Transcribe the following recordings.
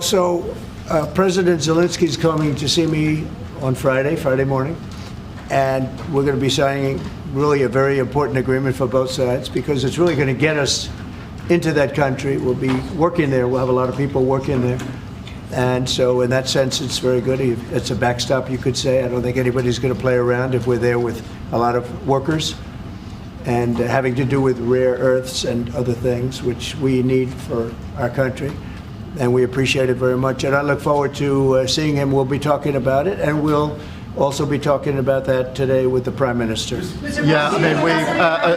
So President Zelensky is coming to see me on Friday morning, and we're going to be signing really a very important agreement for both sides because it's really going to get us into that country. We'll be working there. We'll have a lot of people working there. And so in that sense, it's very good. It's a backstop, you could say. I don't think anybody's going to play around if we're there with a lot of workers and having to do with rare earths and other things, which we need for our country. And we appreciate it very much. And I look forward to seeing him. We'll be talking about it, and we'll also be talking about that today with the Prime Minister. Yeah, I mean,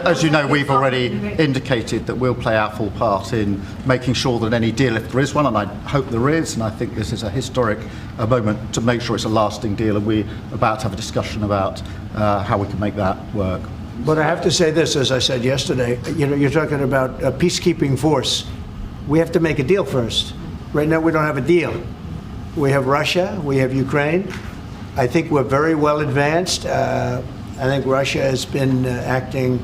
as you know, we've already indicated that we'll play our full part in making sure that any deal, if there is one, and I hope there is, and I think this is a historic moment to make sure it's a lasting deal, and we're about to have a discussion about how we can make that work. But I have to say this, as I said yesterday, you're talking about a peacekeeping force. We have to make a deal first. Right now, we don't have a deal. We have Russia, we have Ukraine. I think we're very well advanced. I think Russia has been acting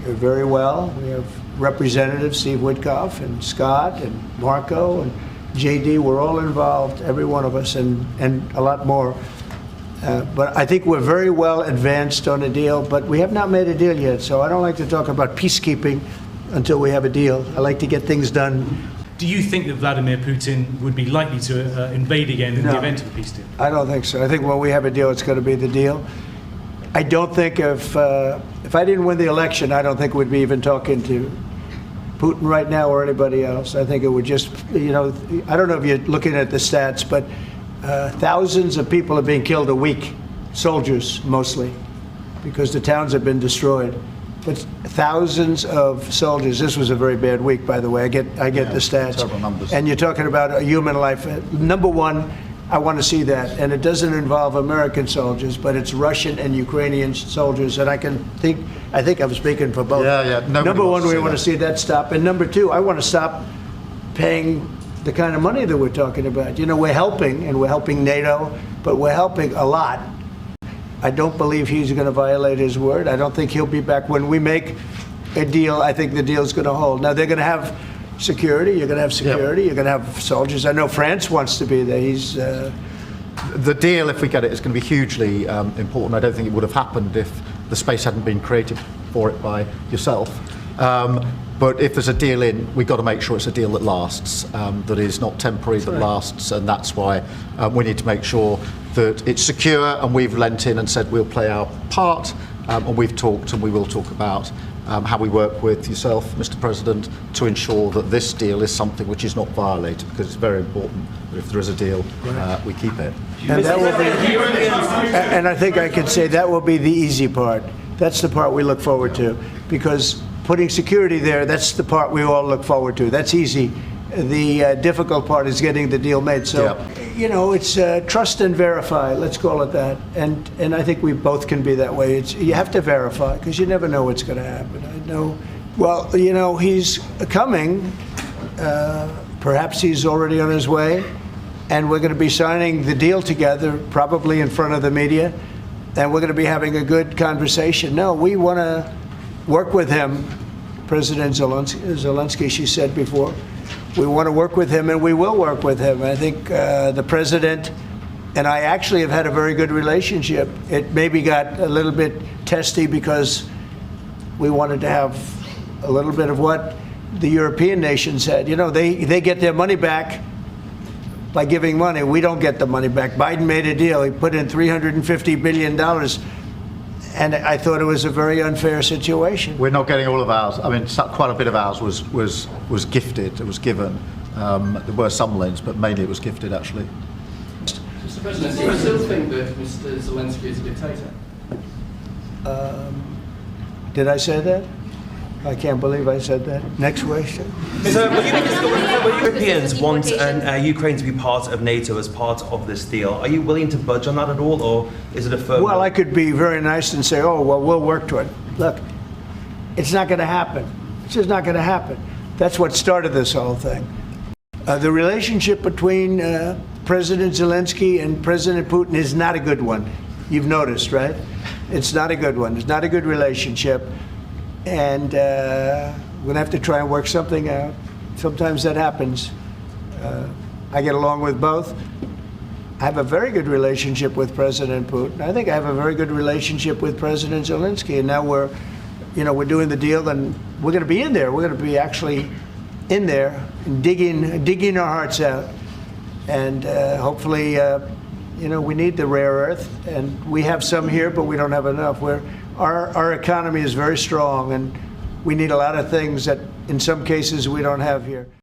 very well. We have Representatives Steve Witkoff and Scott and Marco and JD. We're all involved, every one of us, and a lot more. But I think we're very well advanced on a deal, but we have not made a deal yet. So I don't like to talk about peacekeeping until we have a deal. I like to get things done. Do you think that Vladimir Putin would be likely to invade again in the event of a peace deal? I don't think so. I think when we have a deal, it's going to be the deal. I don't think if I didn't win the election, I don't think we'd be even talking to Putin right now or anybody else. I think it would just, I don't know if you're looking at the stats, but thousands of people are being killed a week, soldiers mostly, because the towns have been destroyed. But thousands of soldiers. This was a very bad week, by the way. I get the stats. Several numbers. And you're talking about a human life. Number one, I want to see that. And it doesn't involve American soldiers, but it's Russian and Ukrainian soldiers. And I think I'm speaking for both. Yeah. Number one, we want to see that stop. And number two, I want to stop paying the kind of money that we're talking about. We're helping, and we're helping NATO, but we're helping a lot. I don't believe he's going to violate his word. I don't think he'll be back. When we make a deal, I think the deal's going to hold. Now, they're going to have security. You're going to have security. Yep. You're going to have soldiers. I know France wants to be there. The deal, if we get it, is going to be hugely important. I don't think it would have happened if the space hadn't been created for it by yourself. But if there's a deal in, we've got to make sure it's a deal that lasts, that is not temporary, that lasts, and that's why we need to make sure that it's secure, and we've lent in and said we'll play our part, and we've talked and we will talk about how we work with yourself, Mr. President, to ensure that this deal is something which is not violated, because it's very important that if there is a deal, we keep it. And that will be, and I think I could say that will be the easy part. That's the part we look forward to, because putting security there, that's the part we all look forward to. That's easy. The difficult part is getting the deal made. So, it's trust and verify, let's call it that. And I think we both can be that way. You have to verify, because you never know what's going to happen. I know. Well, he's coming. Perhaps he's already on his way. And we're going to be signing the deal together, probably in front of the media. And we're going to be having a good conversation. No, we want to work with him, President Zelensky, she said before. We want to work with him, and we will work with him. I think the president and I actually have had a very good relationship. It maybe got a little bit testy because we wanted to have a little bit of what the European nations had. They get their money back by giving money. We don't get the money back. Biden made a deal. He put in $350 billion. And I thought it was a very unfair situation. We're not getting all of ours. I mean, quite a bit of ours was gifted. It was given. There were some loans, but mainly it was gifted, actually. Mr. President, do you still think that Mr. Zelensky is a dictator? Did I say that? I can't believe I said that. Next question. So, will Europeans want Ukraine to be part of NATO as part of this deal? Are you willing to budge on that at all, or is it a firm? Well, I could be very nice and say, oh, well, we'll work to it. Look, it's not going to happen. It's just not going to happen. That's what started this whole thing. The relationship between President Zelensky and President Putin is not a good one. You've noticed, right? It's not a good one. It's not a good relationship. And we're going to have to try and work something out. Sometimes that happens. I get along with both. I have a very good relationship with President Putin. I think I have a very good relationship with President Zelensky. And now we're doing the deal, and we're going to be in there. We're going to be actually in there and digging our hearts out. And hopefully, we need the rare earth, and we have some here, but we don't have enough. Our economy is very strong, and we need a lot of things that in some cases we don't have here.